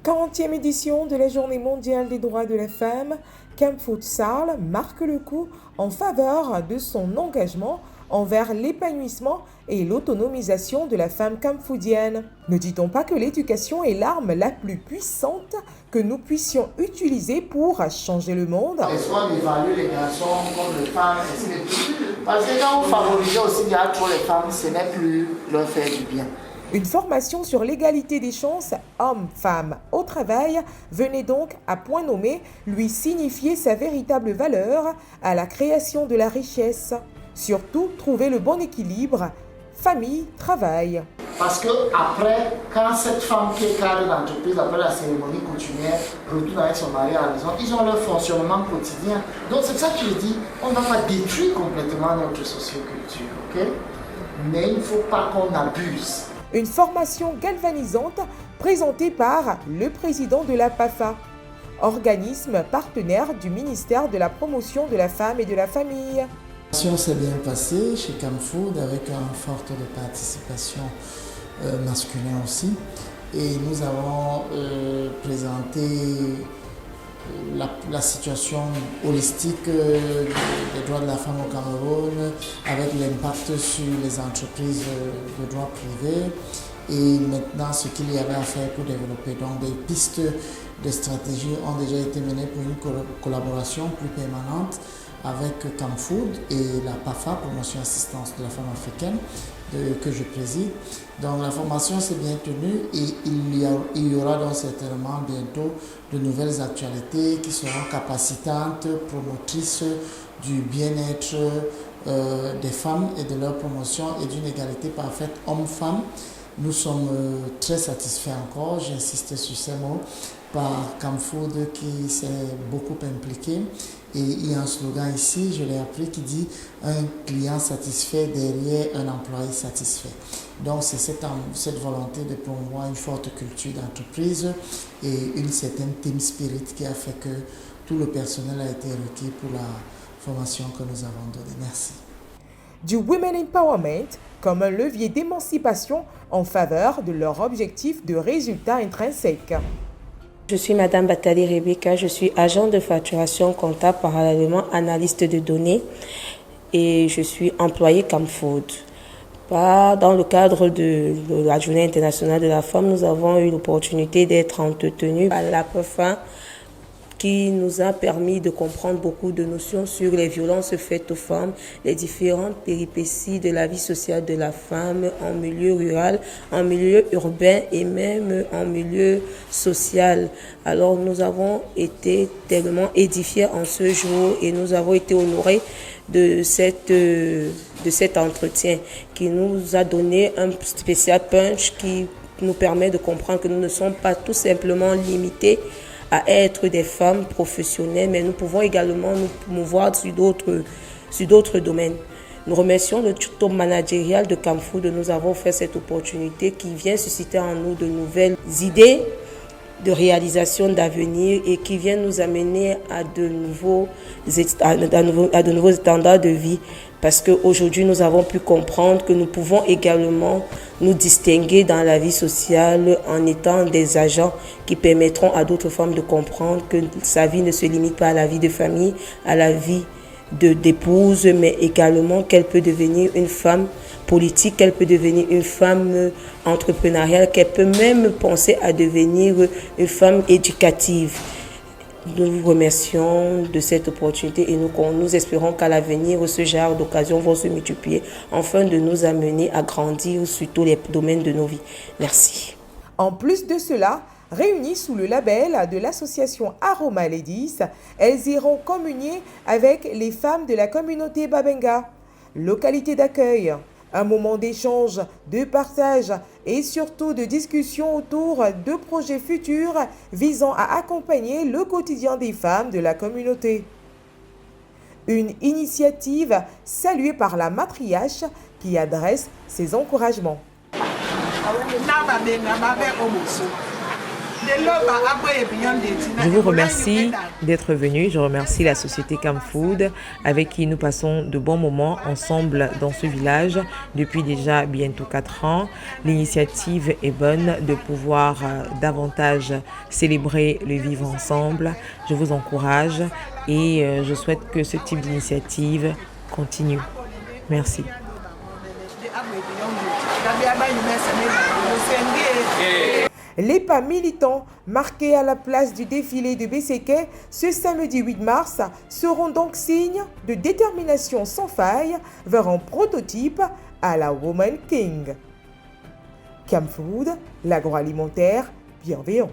40e édition de la Journée mondiale des droits de la femme, Kamfoud Sall marque le coup en faveur de son engagement envers l'épanouissement et l'autonomisation de la femme kamfoudienne. Ne dit-on pas que l'éducation est l'arme la plus puissante que nous puissions utiliser pour changer le monde? Est-ce qu'on évalue les garçons comme les femmes? Parce que quand vous favorisez aussi bien trop les femmes, ce n'est plus leur faire du bien. Une formation sur l'égalité des chances hommes-femmes au travail venait donc à point nommé lui signifier sa véritable valeur à la création de la richesse. Surtout, trouver le bon équilibre famille-travail. Parce que après, quand cette femme qui est cadre d'entreprise, après la cérémonie coutumière, retourne avec son mari à la maison, ils ont leur fonctionnement quotidien. Donc c'est ça que je dis, on ne va pas détruire complètement notre socioculture, ok? Mais il ne faut pas qu'on abuse. Une formation galvanisante présentée par le président de la PAFA, organisme partenaire du ministère de la Promotion de la Femme et de la Famille. La formation s'est bien passée chez Kamfoud avec un fort taux de participation masculin aussi. Et nous avons présenté la situation holistique des droits de la femme au Cameroun avec l'impact sur les entreprises de droit privé et maintenant ce qu'il y avait à faire pour développer. Donc des pistes de stratégie ont déjà été menées pour une collaboration plus permanente avec Kamfoud et la PAFA, Promotion Assistance de la Femme africaine, que je préside. Donc la formation s'est bien tenue et il y aura donc certainement bientôt de nouvelles actualités qui seront capacitantes, promotrices du bien-être des femmes et de leur promotion et d'une égalité parfaite homme-femme. Nous sommes très satisfaits encore, j'insiste sur ces mots, par Kamfoud qui s'est beaucoup impliqué. Et il y a un slogan ici, je l'ai appris, qui dit « Un client satisfait derrière un employé satisfait ». Donc c'est cette volonté de promouvoir une forte culture d'entreprise et une certaine team spirit qui a fait que tout le personnel a été requis pour la formation que nous avons donnée. Merci. Du Women Empowerment comme un levier d'émancipation en faveur de leur objectif de résultats intrinsèques. Je suis Madame Batali Rebecca, je suis agent de facturation comptable, parallèlement analyste de données et je suis employée Kamfoud. Dans le cadre de la Journée internationale de la femme, nous avons eu l'opportunité d'être entretenus à la PAFA qui nous a permis de comprendre beaucoup de notions sur les violences faites aux femmes, les différentes péripéties de la vie sociale de la femme en milieu rural, en milieu urbain et même en milieu social. Alors nous avons été tellement édifiés en ce jour et nous avons été honorés de cet entretien qui nous a donné un spécial punch qui nous permet de comprendre que nous ne sommes pas tout simplement limités à être des femmes professionnelles, mais nous pouvons également nous promouvoir sur d'autres domaines. Nous remercions le top managérial de Kamfoud de nous avoir fait cette opportunité qui vient susciter en nous de nouvelles idées de réalisation d'avenir et qui vient nous amener à de nouveaux standards de vie. Parce qu'aujourd'hui, nous avons pu comprendre que nous pouvons également nous distinguer dans la vie sociale en étant des agents qui permettront à d'autres femmes de comprendre que sa vie ne se limite pas à la vie de famille, à la vie d'épouse, mais également qu'elle peut devenir une femme politique, qu'elle peut devenir une femme entrepreneuriale, qu'elle peut même penser à devenir une femme éducative. Nous vous remercions de cette opportunité et nous espérons qu'à l'avenir, ce genre d'occasions vont se multiplier afin de nous amener à grandir sur tous les domaines de nos vies. Merci. En plus de cela, réunies sous le label de l'association Aroma Ladies, elles iront communier avec les femmes de la communauté Babenga, localité d'accueil. Un moment d'échange, de partage et surtout de discussion autour de projets futurs visant à accompagner le quotidien des femmes de la communauté. Une initiative saluée par la matriarche qui adresse ses encouragements. Je vous remercie d'être venu. Je remercie la société Cam Food avec qui nous passons de bons moments ensemble dans ce village depuis déjà bientôt 4 ans. L'initiative est bonne de pouvoir davantage célébrer le vivre ensemble. Je vous encourage et je souhaite que ce type d'initiative continue. Merci. Les pas militants marqués à la place du défilé de Besséké ce samedi 8 mars seront donc signe de détermination sans faille vers un prototype à la Woman King. Cam Food, l'agroalimentaire bienveillant.